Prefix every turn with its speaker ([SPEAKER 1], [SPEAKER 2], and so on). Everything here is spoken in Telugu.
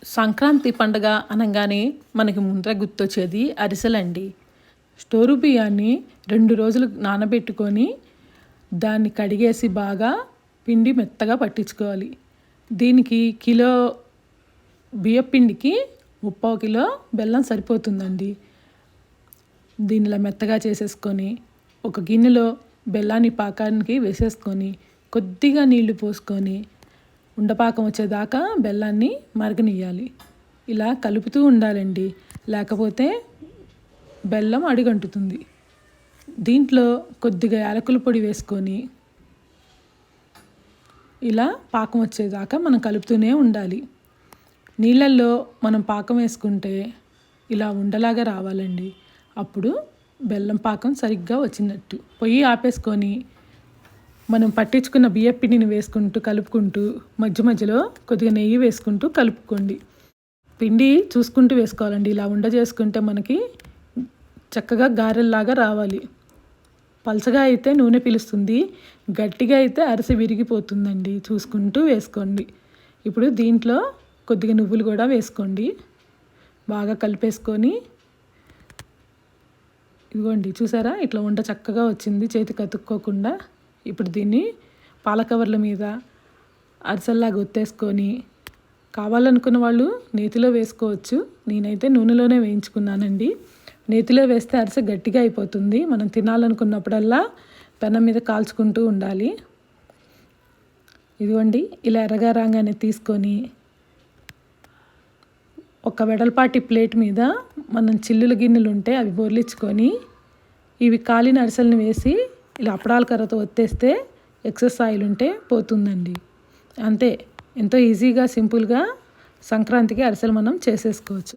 [SPEAKER 1] సంక్రాంతి పండుగ అనగానే మనకి ముందర గుర్తొచ్చేది అరిసెలండి. స్టోరు బియ్యాన్ని 2 రోజులు నానబెట్టుకొని దాన్ని కడిగేసి బాగా పిండి మెత్తగా పట్టించుకోవాలి. దీనికి కిలో బియ్యపిండికి 3/4 కిలో బెల్లం సరిపోతుందండి. దీన్ని ఇలా మెత్తగా చేసేసుకొని ఒక గిన్నెలో బెల్లాన్ని పాకానికి వేసేసుకొని కొద్దిగా నీళ్లు పోసుకొని ఉండపాకం వచ్చేదాకా బెల్లాన్ని మరగనియ్యాలి. ఇలా కలుపుతూ ఉండాలండి, లేకపోతే బెల్లం అడుగంటుతుంది. దీంట్లో కొద్దిగా యాలకుల పొడి వేసుకొని ఇలా పాకం వచ్చేదాకా మనం కలుపుతూనే ఉండాలి. నీళ్ళల్లో మనం పాకం వేసుకుంటే ఇలా ఉండలాగా రావాలండి. అప్పుడు బెల్లం పాకం సరిగ్గా వచ్చినట్టు. పొయ్యి ఆపేసుకొని మనం పట్టించుకున్న బియ్యపిండిని వేసుకుంటూ కలుపుకుంటూ మధ్య మధ్యలో కొద్దిగా నెయ్యి వేసుకుంటూ కలుపుకోండి. పిండి చూసుకుంటూ వేసుకోవాలండి. ఇలా ఉండ చేసుకుంటే మనకి చక్కగా గారెల్లాగా రావాలి. పలచగా అయితే నూనె పీలుస్తుంది, గట్టిగా అయితే అరిసె విరిగిపోతుందండి. చూసుకుంటూ వేసుకోండి. ఇప్పుడు దీంట్లో కొద్దిగా నువ్వులు కూడా వేసుకోండి. బాగా కలిపేసుకొని ఇదిగోండి, చూసారా ఇట్లా ఉండ చక్కగా వచ్చింది, చేతికి అతుక్కోకుండా. ఇప్పుడు దీన్ని పాల కవర్ల మీద అరిసెల్లాగా ఒత్తేసుకొని కావాలనుకున్న వాళ్ళు నేతిలో వేసుకోవచ్చు. నేనైతే నూనెలోనే వేయించుకున్నానండి. నేతిలో వేస్తే అరిసె గట్టిగా అయిపోతుంది. మనం తినాలనుకున్నప్పుడల్లా పెనం మీద కాల్చుకుంటూ ఉండాలి. ఇదిగోండి, ఇలా ఎర్రగా రాగానే తీసుకొని ఒక వెడల్పాటి ప్లేట్ మీద మనం చిల్లుల గిన్నెలు ఉంటే అవి బోర్లించుకొని ఇవి కాలిన అరిసెలను వేసి ఇలా అప్పడాల కర్రతో ఒత్తేస్తే ఎక్సెస్ ఆయిల్ ఉంటే పోతుందండి. అంతే, ఎంతో ఈజీగా సింపుల్గా సంక్రాంతికి అరిసెలు మనం చేసేసుకోవచ్చు.